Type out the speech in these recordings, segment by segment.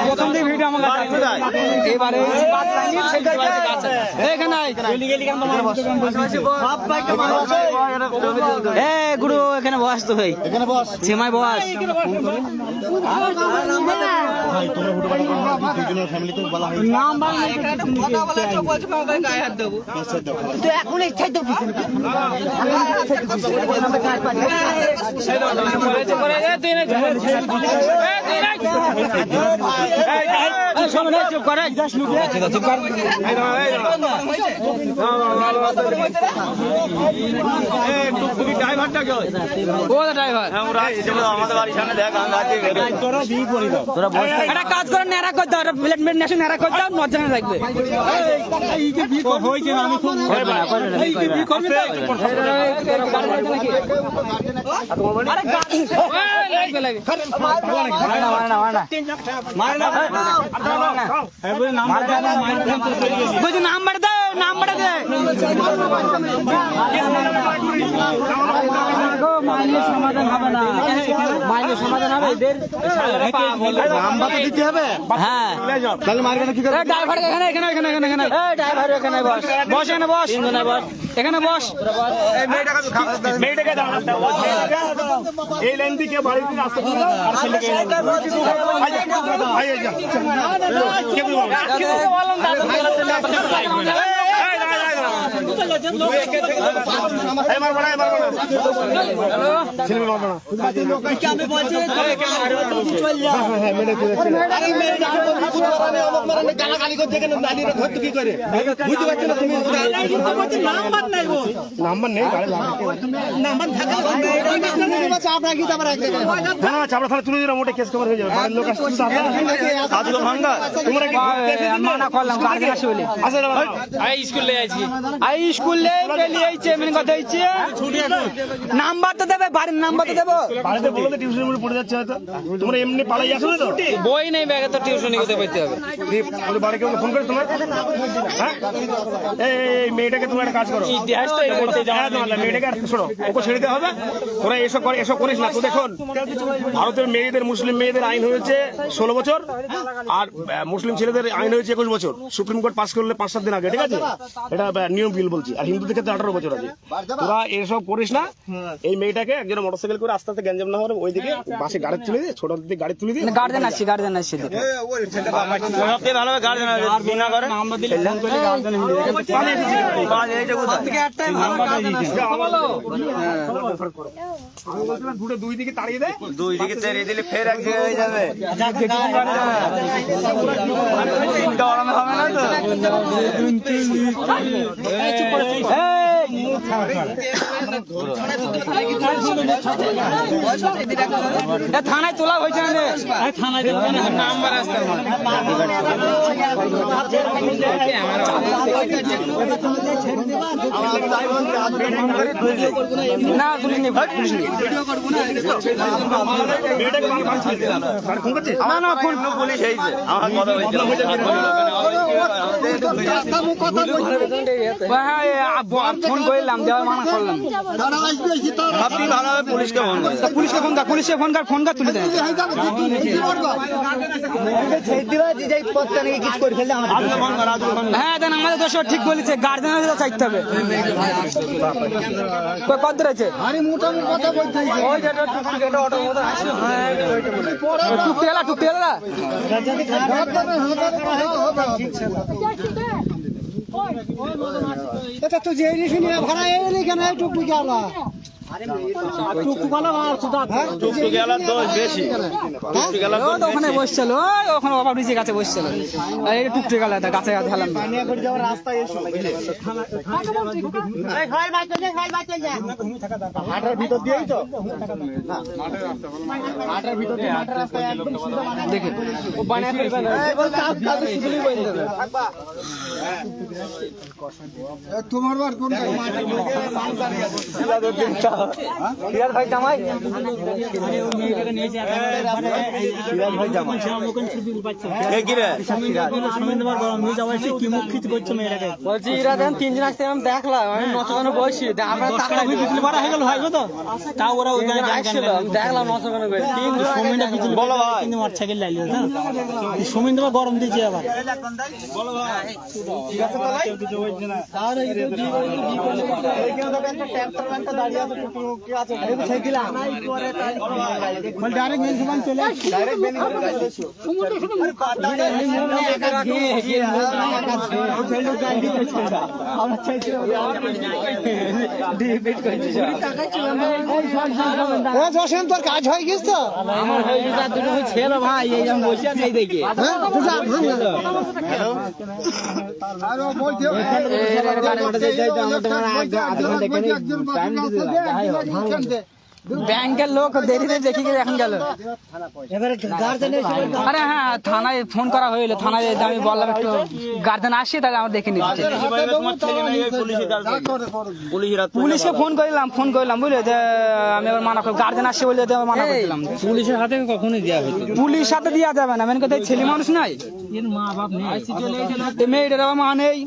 প্রথম দিন ভিডিও আমার এবারে গুরু এখানে বস তো ভাই, এখানে বস, সেমাই বস। এখন ইচ্ছাই তো কাজ করে নেড়া করতে নেড়া করতে মজা থাকবে। নাম্বার দে, নাম্বার দে। সমাধান হবে না, মাইনের সমাধান হবে। দিতে হবে। হ্যাঁ, তাহলে মারবে কি করে? ড্রাইভার এখানে এখানে এখানে এখানে এখানে ড্রাইভার এখানে বস, বস এখানে বস, বস এখানে বস। মেয়েটাকে এই লাইন থেকে বাড়ির দিকে আসতে হবে আর ছেলেকে নাম্বার নেই, চাপড়া থানা তুলে দিলাম, ওটা কেস কভার হয়ে যাবে। বাড়ির লোক আসছে, মানা করলাম নাম্বার তো দেবে, বাড়ির নাম্বার তো দেবো। বাড়িতে বলো তো টিউশনের মধ্যে পড়ে যাচ্ছে হয়তো, তোমরা এমনি পালাই আসো তো, বই নেই ব্যাগে, তো টিউশনি করতে পারতে হবে। বাড়ি কেউ ফোন করে তোমার, হ্যাঁ এই মেয়েটাকে তোমার একটা কাজ করো, মেয়েটাকে শোনো, ওকে ছেড়ে দিতে হবে। তোরা এসব করে, এসব করিস না। তো দেখুন, ভারতের মেয়েদের, মুসলিম মেয়েদের আইন হয়েছে 16 বছর, আর মুসলিম ছেলেদের আইন হয়েছে 21 বছর। সুপ্রিম কোর্ট পাস করলে 5-7 দিন আগে, ঠিক আছে? এটা নিয়ম বিল বলছি। আর হিন্দুদের ক্ষেত্রে 18 বছর আছে। তোরা এসব করিস না। এই মেয়েটাকে একজন মোটরসাইকেল করে আস্তে আস্তে গ্যাঞ্জাম না হলে ওইদিকে বাসে গাড়ি তুলে দিয়ে, ছোট দিকে গাড়ি তুলে দিয়ে, গার্জেন আসছে, গার্জেন আসছে, ভালোভাবে গার্জেন বিনা করে নাম্বার দিলে ফোন করে গার্জেন দুই দিকে তাড়িয়ে দেয়, দুই দিকে তাড়িয়ে দিলে ফের এক জায়গায় হয়ে যাবে। হবে না তো থানায় তোলা হয়েছে না, থানায় নাম্বার আসতে না, তুলিনি না না ফোন পুলিশ হয়েছে, আমার ফোন করলাম, দেওয়া মানা করলাম। আপনি ভালোভাবে পুলিশকে ফোন করেন, পুলিশকে ফোন কর, পুলিশকে ফোন কর, ফোন কর তুলে দেন। হ্যাঁ দেন, আমাদের দোষ ঠিক বলেছে, গার্জেনের চাইতে হবে। কত রয়েছে? টুকতে গেলা, টুকতে গেলা। তো যে ভাড়া এলি কেন টুকটু গেলা? ওখানে বসছিল, ওখানে বাবা নিচে গাছে বসছিল, টুকটে গেল গাছে ঢালাম। ভিতর দিয়েই তো দেখে ও বানিয়ে তোমার বার কোন সিরাজ ভাই জামাই বলছি এরা দেন তিনজন আসতে আমি দেখলাম আমি নচকানো বসি তাও ওরা দেখলাম নচকানো মোটরসাইকেল লাইল সুমিন গরম দিয়েছে আবার তোর কাজ হয়ে গেছে তো আমার হয়ে গেছে আর দুটো ছেল ভাই এই আমি বসে আছি এই দেখে ব্যাংকের লোক দেরিতে দেখি এখন গেল আরে হ্যাঁ থানায় ফোন করা হইলো থানায় আমি বললাম একটু গার্জেন আসছে তাহলে আমার দেখে নিচ্ছে পুলিশকে ফোন করলাম বুঝলে যে আমি আবার মানা করলাম গার্জেন আসছে বলে মানা করলাম পুলিশের হাতে কখনোই দেওয়া হবে পুলিশ হাতে দেওয়া যাবে না মানে কথা ছেলে মানুষ নাই মা বাপ নেই মেয়েটার মা নেই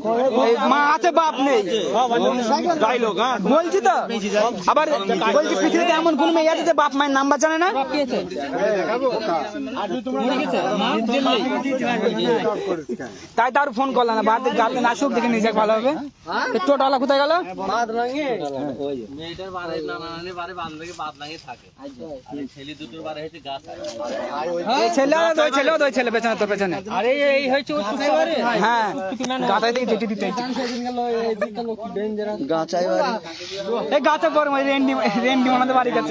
মা আছে বাপ নেই বলছি তো আবার বলছি পৃথিবীতে এমন কোন মেয়ে আছে যে বাপ মায়ের নাম্বার জানে না তাই তার ফোন করলাম না বাদ গার্জেন আসুক দেখে নিজে ভালো হবে টোটালা কোথায় গেল ছেলে পেছনে তোর পেছনে আরে এই হয়েছে হ্যাঁ গাছাই থেকে যেটি দিতে এই গাছা পরে রেন্ডি আমাদের বাড়ির কাছে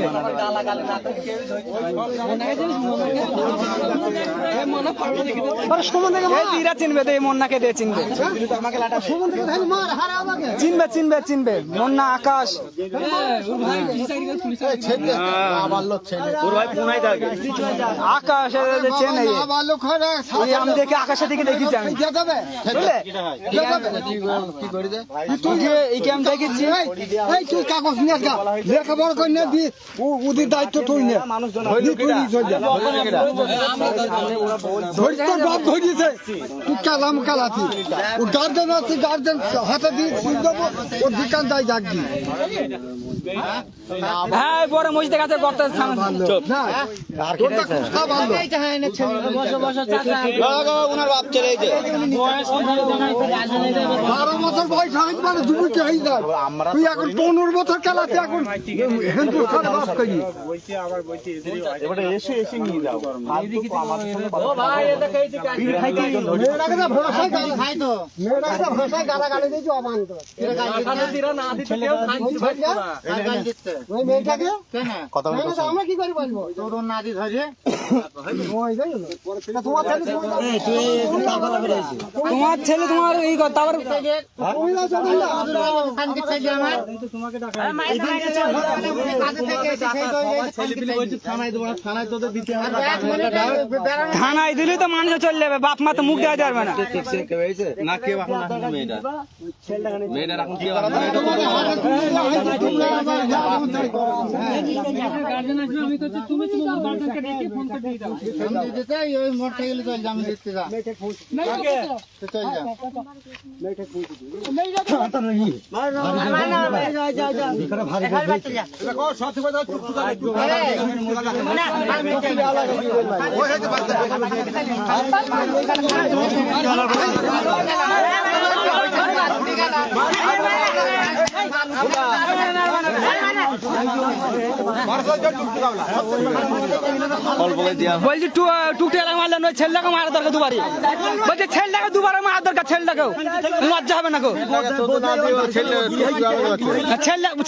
চিনবে তো এই মন্নাকে দিয়ে চিনবে চিনবে মন্না আকাশ আকাশ চেনে আমি দেখি আকাশের দিকে দেখেছি আমি এই আমি দেখেছি তুই কাগজ নিয়ে লেখাপড়া করে না দি ওদের দায়িত্ব তুই নে তোর বাপ ধরিয়েছে তুই কালাম কালাতি ও গার্জেন আছে গার্জেন হাতে দিয়ে তুই দেবো ওর দোকান দায় ডাকবি হ্যাঁ বড় মসজিদের কাছে গর্ত ওনার বাপ চলে 12 বছর বয়স হয়েছে মানে যুবতী হয়ে যায় তুই এখন 15 বছর খেলাতে এখন হিন্দুস্তানে বাস করি এসে নিয়ে যাও আমরা কি করি বলবো তোর নাদি ধরে তোমার ছেলে তোমার এই কথা আবার থানায় দিলে তো মানুষ চলে যাবে বাপ মা তো মুখ দেওয়া যাবে না মোটরসাইকেল চল আমি দেখতে যা চল যা বলছি টুকটাক মারলেন ওই ছেলেটাকে মারা দরকার দুবারই বলছে ছেলেটাকে দুবারে মারা দরকার ছেলেটাকেও লজ্জা হবে না গো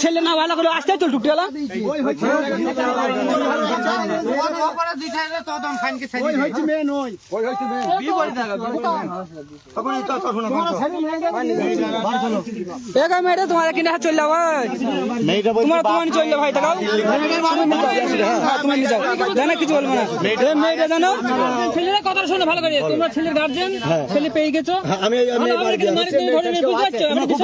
ছেলে না ভালো করে আসতে তো টুকটালা মেয়েটা তোমার কিনা চললে ভাই তোমার তোমার চললে ভাই টাকাও তুমি নিয়ে যাও জানা কিছু বলবো না মেয়েটা জানো ছেলেরা কথা শোনো ভালো করে তোমরা ছেলের গার্জেন ছেলে পেয়ে গেছো আমি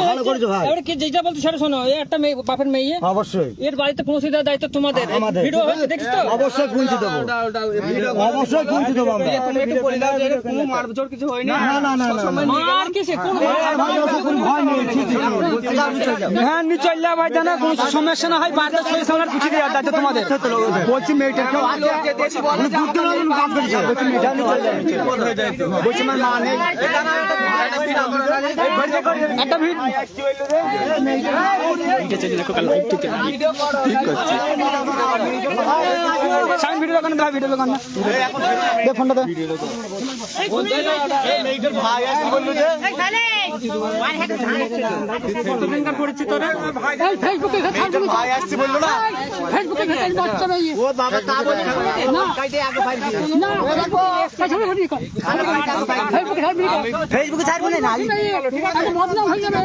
ভালো করেছো ভাই এবারে কি যেটা বলছো সেটা শোনো এই একটা মেয়ে বাপের মেয়ে অবশ্যই এর বাড়িতে পৌঁছে দেওয়ার দায়িত্ব তোমাদের ভিডিও হয়েছে দেখছো তো অবশ্যই পৌঁছে দেবো অবশ্যই পৌঁছে দেবো আমরা তুমি একটু বলে দাও যে কোনো মারজোর কিছু হয়নি মার কিসে কোন হ্যাঁ নি চললে ভাই জানা কোনো সমস্যা না হয় বাড়িতে সই সামনে পুছে দেওয়ার দায়িত্ব তোমাদের বলছি মেয়েটা কেউ আছে কাজ করেছে বলছি মেয়েটা বলছি আমার মা নেই একটা ভিড় সামনে ভিডিও দোকানে দাও ভিডিও দোকানে দে ফোনটা দে পরিচিত রে ফেসবুকে ভাই আসছে বললো না ফেসবুকে বাচ্চা মেয়ে ও বাবা তা বলে না কাইতে আগে ফাইল দিও না ফেসবুকে ছাড়বো না আগে বদনাম হয়ে যাবে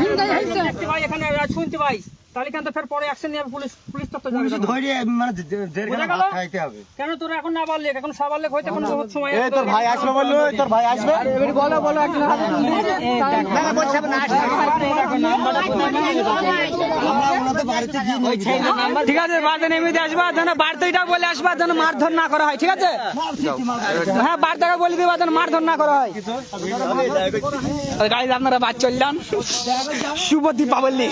ভিড় গায় হইছে ভাই এখানে শুনতে ভাই তাহলে কেন তো ফের পরে অ্যাকশন নিয়ে পুলিশ তো যাবে ধরে মানে জেরখানে ভাত খাইতে হবে কেন তোরা এখন না বললে এখন সাবালক হইতে এখন বহুত সময় এই তোর ভাই আসবে বললো তোর ভাই আসবে এবারে বলো একটা না বলছ না ঠিক আছে বাড়িতে নেমে দিয়ে আসবা যেন বাড়িতে এটা বলে আসবা যেন মারধর না করা হয় ঠিক আছে হ্যাঁ বাড়িতে বলে দিবা যেন মারধর না করা হয় গাড়ি আপনারা বাদ চললেন শুভ দীপাবলি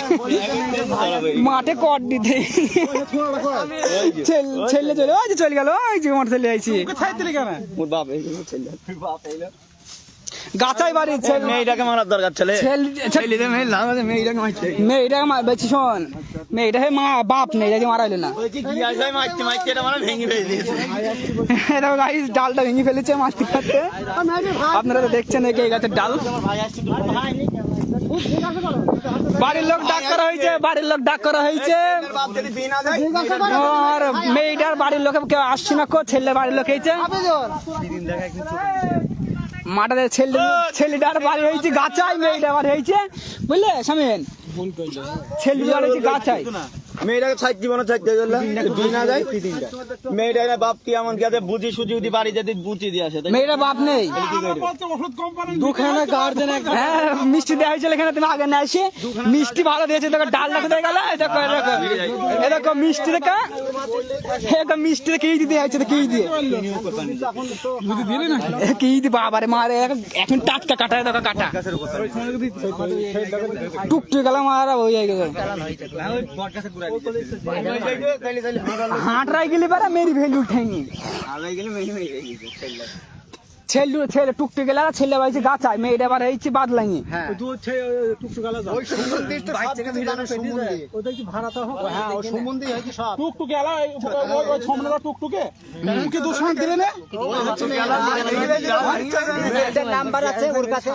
মাঠে কট দিতে ছেলে চলে ওই যে চলে গেল ওই যে মোটর ছেলে আইছি গাছাই বাড়ি মেয়েটাকে মারার দরকার ছেলে মেয়েটাকে বেশি শোন মেয়েটা হে মা বাপ নেই যদি মারাইলে না এটা গাইস ডালটা ভেঙে ফেলেছে মারতে মারতে আপনারা তো দেখছেন এই গাছের ডাল বাড়ির লোক ডাক করা হয়েছে আর মেয়েটার বাড়ির লোকে কেউ আসছে না কো ছেলে বাড়ির লোক হয়েছে মাঠে ছেলেটার বাড়ি হয়েছে গাছাই মেয়েটার বাড়ি হয়েছে বুঝলে সামিন ছেলেটার বাড়ি হয়েছে গাছাই মেয়েটাকে ছাড় জীবনে ছাড়তে গেলাম দুই না যায় মেয়েটা বাপ কি এমন কি আছে বুঝি সুজি যদি বাড়ি যদি বুঝি দিয়ে আসে মেয়েটা বাপ নেই দুখানা গার্জেন হ্যাঁ মিষ্টি দেওয়া হয়েছিল এখানে তুমি আগে না এসে মিষ্টি ভালো দিয়েছে দেখো ডাল দেখো দিয়ে গেল এরকম মিষ্টি দেখা এরকম মিষ্টি দেখে এই দিতে হয়েছে কি দিয়ে কি দি বাবারে মারে এখন টাটকা কাটা দেখো কাটা টুকটুক গেলাম আর ওই হাঁটরাই গেলে বারা মেরি ভ্যালু ঠেঙ্গি ছেলে টুকটুক গেলে ছেলে বাইছে গাছায় মেয়েটা আবার হয়েছে বাদলাঙি নাম্বার আছে ওর কাছে